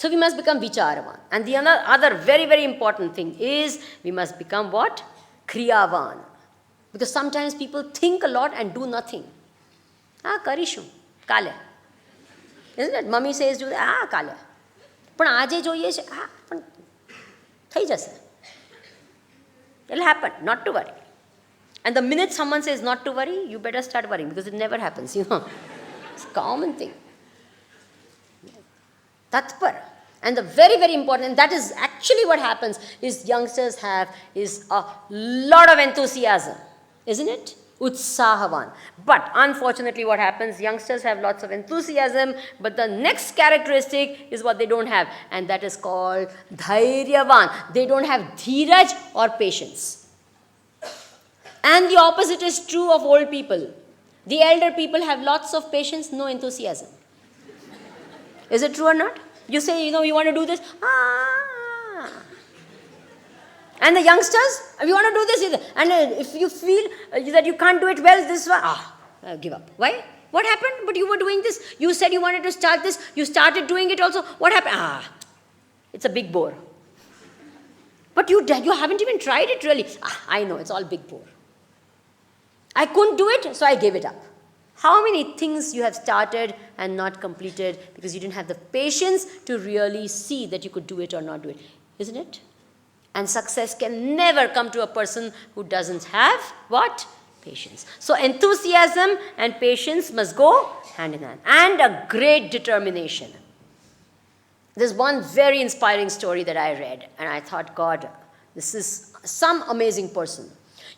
So we must become Vicharavan. And the other very, very important thing is we must become what? Kriyavan. Because sometimes people think a lot and do nothing. Karishu, kale. Isn't it? Mummy says, do that, kale. But aaj જોઈએ છે પણ થઈ જશે. It'll happen, not to worry. And the minute someone says not to worry, you better start worrying because it never happens, you know. It's a common thing. Tatpar. And the very, very important, and that is actually what happens, is youngsters have is a lot of enthusiasm, isn't it? Utsahavan. But unfortunately what happens, youngsters have lots of enthusiasm, but the next characteristic is what they don't have, and that is called dhairyavan. They don't have dheeraj or patience. And the opposite is true of old people. The elder people have lots of patience, no enthusiasm. Is it true or not? You say, you know, you want to do this. And the youngsters, you want to do this. And if you feel that you can't do it well, this one, give up. Why? What happened? But you were doing this. You said you wanted to start this. You started doing it also. What happened? It's a big bore. But you haven't even tried it really. I know, it's all big bore. I couldn't do it, so I gave it up. How many things you have started and not completed because you didn't have the patience to really see that you could do it or not do it, isn't it? And success can never come to a person who doesn't have what? Patience. So enthusiasm and patience must go hand in hand. And a great determination. There's one very inspiring story that I read, and I thought, God, this is some amazing person.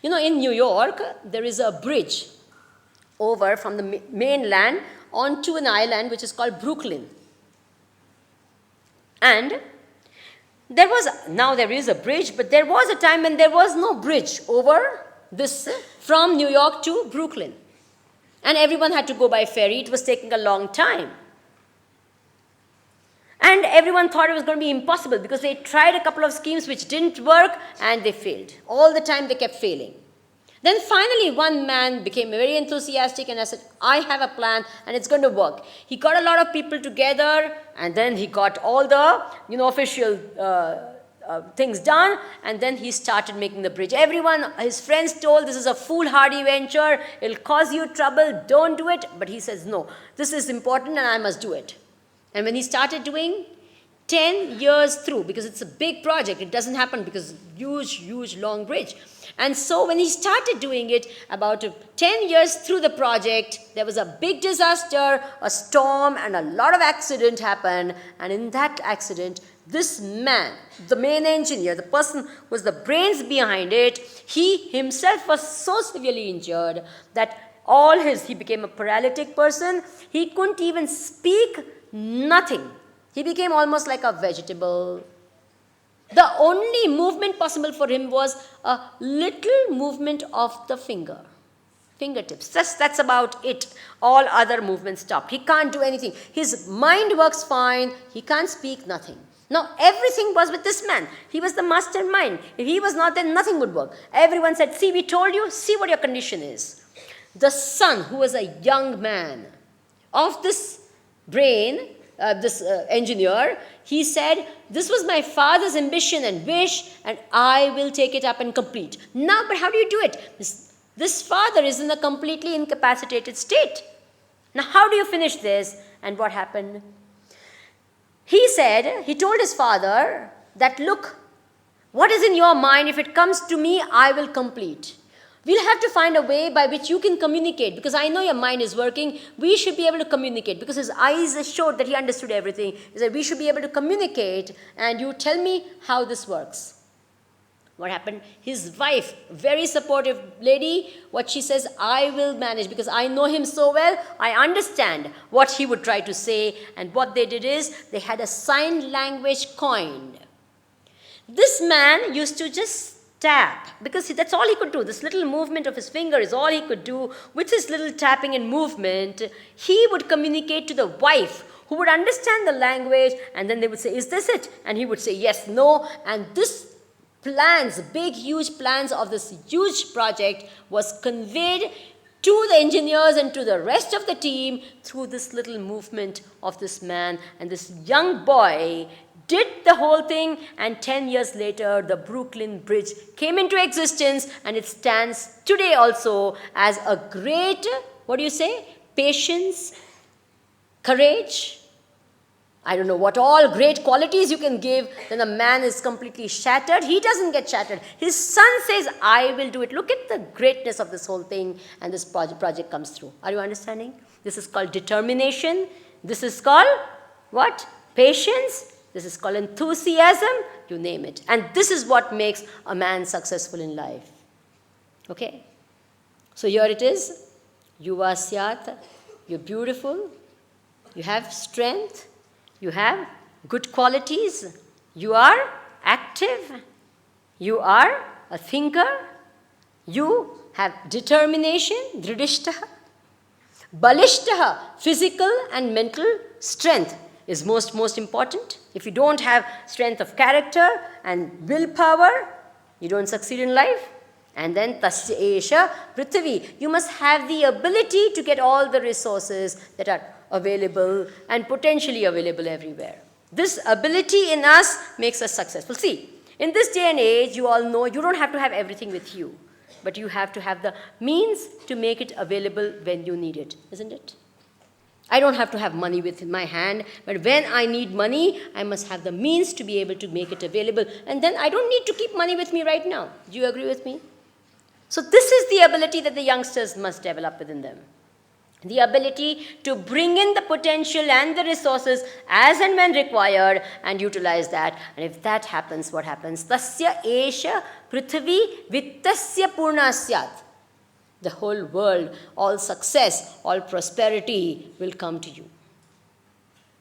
You know, in New York, there is a bridge over from the mainland onto an island which is called Brooklyn. And now there is a bridge, but there was a time when there was no bridge over this from New York to Brooklyn. And everyone had to go by ferry. It was taking a long time. And everyone thought it was going to be impossible because they tried a couple of schemes which didn't work and they failed. All the time they kept failing. Then finally one man became very enthusiastic and I said, I have a plan and it's going to work. He got a lot of people together and then he got all the official things done, and then he started making the bridge. Everyone, his friends told, this is a foolhardy venture, it'll cause you trouble, don't do it. But he says, no, this is important and I must do it. And when he started doing 10 years through, because it's a big project, it doesn't happen because huge, long bridge. And so when he started doing it, about 10 years through the project, there was a big disaster, a storm, and a lot of accident happened. And in that accident, this man, the main engineer, the person who was the brains behind it, he himself was so severely injured that he became a paralytic person. He couldn't even speak, nothing. He became almost like a vegetable. The only movement possible for him was a little movement of the fingertips. That's about it. All other movements stopped. He can't do anything. His mind works fine. He can't speak, nothing. Now, everything was with this man. He was the mastermind. If he was not, then nothing would work. Everyone said, see, we told you, see what your condition is. The son, who was a young man, of this brain, this engineer, he said, this was my father's ambition and wish, and I will take it up and complete. Now, but how do you do it? This father is in a completely incapacitated state. Now, how do you finish this? And what happened? He told his father that, look, what is in your mind? If it comes to me, I will complete. We'll have to find a way by which you can communicate, because I know your mind is working. We should be able to communicate, because his eyes showed that he understood everything. He said, we should be able to communicate, and you tell me how this works. What happened? His wife, very supportive lady, what she says, I will manage, because I know him so well. I understand what he would try to say. And what they did is, they had a sign language coined. This man used to just tap, because that's all he could do. This little movement of his finger is all he could do. With his little tapping and movement, he would communicate to the wife, who would understand the language, and then they would say, is this it? And he would say, yes, no. And this plans, big, huge plans of this huge project was conveyed to the engineers and to the rest of the team through this little movement of this man. And this young boy did the whole thing, and 10 years later, the Brooklyn Bridge came into existence, and it stands today also as a great, what do you say, patience, courage, I don't know what all great qualities you can give. Then a man is completely shattered. He doesn't get shattered. His son says, I will do it. Look at the greatness of this whole thing, and this project comes through. Are you understanding? This is called determination. This is called what? Patience. This is called enthusiasm. You name it. And this is what makes a man successful in life. Okay? So here it is. Yuva Syat. You're beautiful. You have strength. You have good qualities. You are active. You are a thinker. You have determination, dridishtaha. Balishtaha, physical and mental strength is most important. If you don't have strength of character and willpower, you don't succeed in life. And then tasya esha prithvi. You must have the ability to get all the resources that are available and potentially available everywhere. This ability in us makes us successful. See, in this day and age, you all know you don't have to have everything with you, but you have to have the means to make it available when you need it, isn't it? I don't have to have money with my hand, but when I need money, I must have the means to be able to make it available, and then I don't need to keep money with me right now. Do you agree with me? So this is the ability that the youngsters must develop within them. The ability to bring in the potential and the resources as and when required and utilize that. And if that happens, what happens? Tasya esha prithvi vittasya purna syat. The whole world, all success, all prosperity will come to you.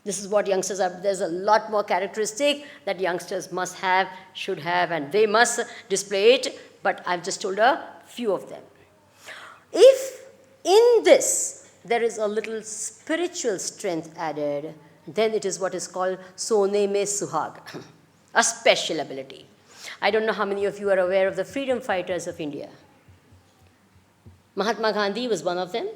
This is what youngsters are. There's a lot more characteristic that youngsters must have, should have, and they must display it. But I've just told a few of them. If in this there is a little spiritual strength added, then it is what is called Sone Me Suhag, a special ability. I don't know how many of you are aware of the freedom fighters of India. Mahatma Gandhi was one of them.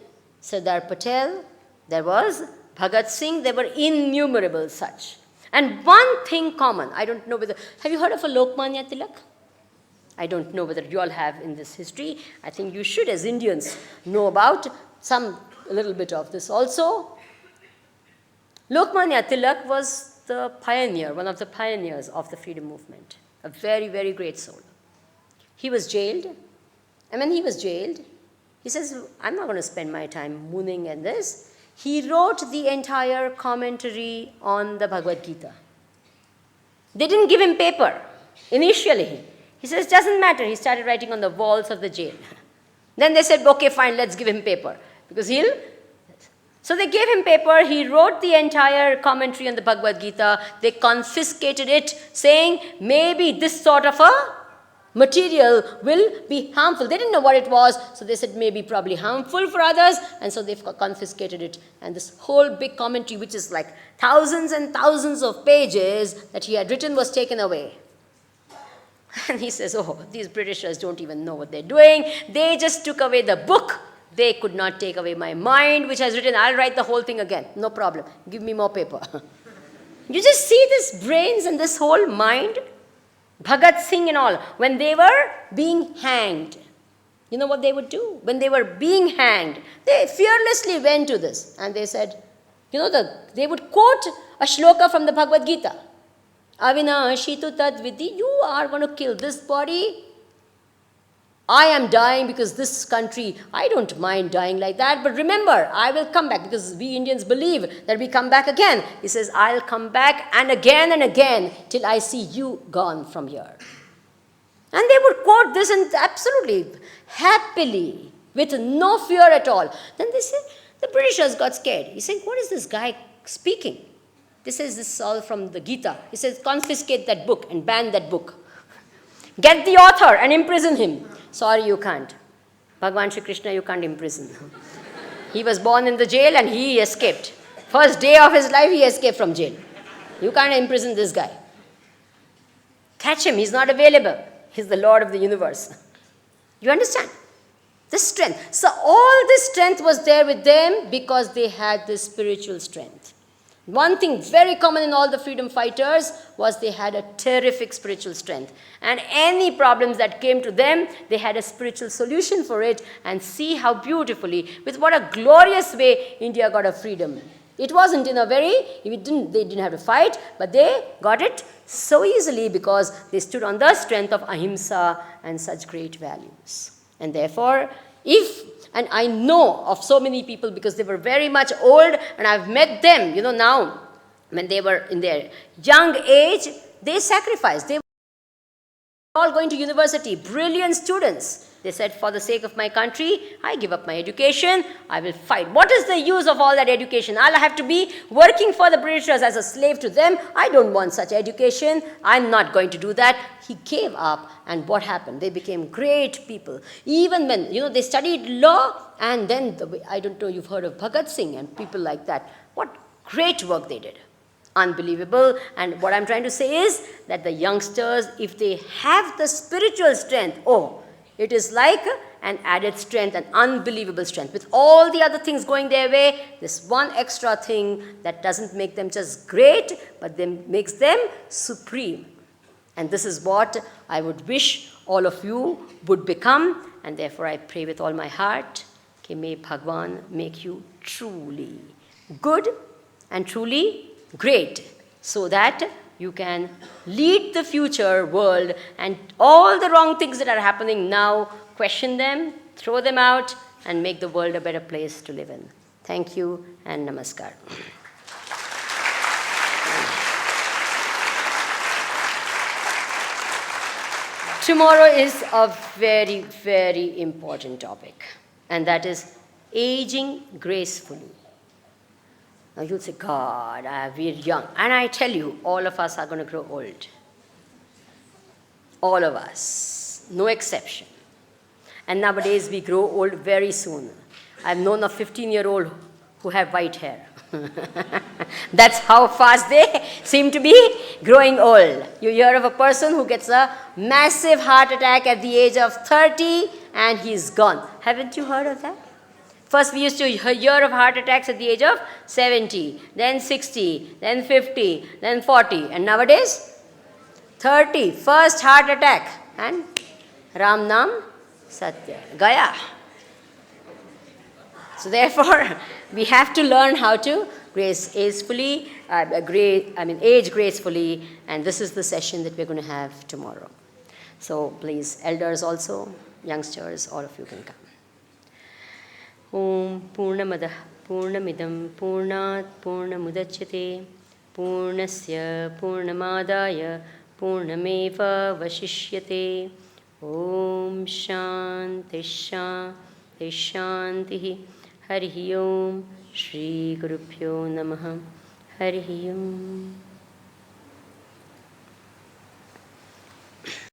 Sardar Patel, there was Bhagat Singh, there were innumerable such. And one thing common, I don't know whether, have you heard of a Lokmanya Tilak? I don't know whether you all have in this history. I think you should, as Indians, know about a little bit of this also. Lokmanya Tilak was the pioneer, one of the pioneers of the freedom movement. A very, very great soul. He was jailed. And when he was jailed, he says, I'm not going to spend my time mooning and this. He wrote the entire commentary on the Bhagavad Gita. They didn't give him paper initially. He says, doesn't matter. He started writing on the walls of the jail. Then they said, okay, fine, let's give him paper. Because he'll... So they gave him paper. He wrote the entire commentary on the Bhagavad Gita. They confiscated it, saying, maybe this sort of a material will be harmful. They didn't know what it was, so they said maybe probably harmful for others, and so they've confiscated it. And this whole big commentary, which is like thousands and thousands of pages that he had written, was taken away. And he says, oh, these Britishers don't even know what they're doing. They just took away the book. They could not take away my mind, which has written, I'll write the whole thing again. No problem. Give me more paper. You just see this brains and this whole mind. Bhagat Singh and all, when they were being hanged, you know what they would do? When they were being hanged, they fearlessly went to this. And they said, they would quote a shloka from the Bhagavad Gita. Avinashitu tad vidhi, you are going to kill this body. I am dying because this country, I don't mind dying like that, but remember, I will come back because we Indians believe that we come back again. He says, I'll come back and again till I see you gone from here. And they would quote this and absolutely happily, with no fear at all. Then they said, the Britishers got scared. He said, what is this guy speaking? This is all from the Gita. He says, confiscate that book and ban that book. Get the author and imprison him. Sorry, you can't. Bhagavan Shri Krishna, you can't imprison. He was born in the jail and he escaped. First day of his life, he escaped from jail. You can't imprison this guy. Catch him, he's not available. He's the Lord of the universe. You understand? The strength. So all this strength was there with them because they had this spiritual strength. One thing very common in all the freedom fighters was they had a terrific spiritual strength. And any problems that came to them, they had a spiritual solution for it. And see how beautifully, with what a glorious way India got a freedom. It wasn't in a very, they didn't have to fight, but they got it so easily because they stood on the strength of ahimsa and such great values. And therefore, and I know of so many people because they were very much old and I've met them, now, when they were in their young age, they sacrificed. They were all going to university, brilliant students. They said, for the sake of my country, I give up my education, I will fight. What is the use of all that education? I'll have to be working for the Britishers as a slave to them. I don't want such education. I'm not going to do that. He gave up, and what happened? They became great people. Even when, they studied law, and then, I don't know, you've heard of Bhagat Singh and people like that. What great work they did. Unbelievable. And what I'm trying to say is that the youngsters, if they have the spiritual strength, it is like an added strength, an unbelievable strength. With all the other things going their way, this one extra thing that doesn't make them just great, but then makes them supreme. And this is what I would wish all of you would become. And therefore I pray with all my heart, may Bhagwan make you truly good and truly great, so that you can lead the future world, and all the wrong things that are happening now, question them, throw them out, and make the world a better place to live in. Thank you and namaskar. Tomorrow is a very, very important topic, and that is aging gracefully. Now you'll say, God, we're young. And I tell you, all of us are going to grow old. All of us, no exception. And nowadays we grow old very soon. I've known a 15-year-old who have white hair. That's how fast they seem to be growing old. You hear of a person who gets a massive heart attack at the age of 30 and he's gone. Haven't you heard of that? First, we used to hear of heart attacks at the age of 70, then 60, then 50, then 40. And nowadays, 30, first heart attack. And Ram Nam Satya, Gaya. So therefore, we have to learn how to age gracefully. And this is the session that we're going to have tomorrow. So please, elders also, youngsters, all of you can come. Om Purnamadah Purnamidam Purnat Purnamudachyate Purnasya Purnamadaya Purnameva Vashishyate. Om Shanti Shanti Shanti. Harihi Om Shri Gurubhyo Namaha. Harihi Om.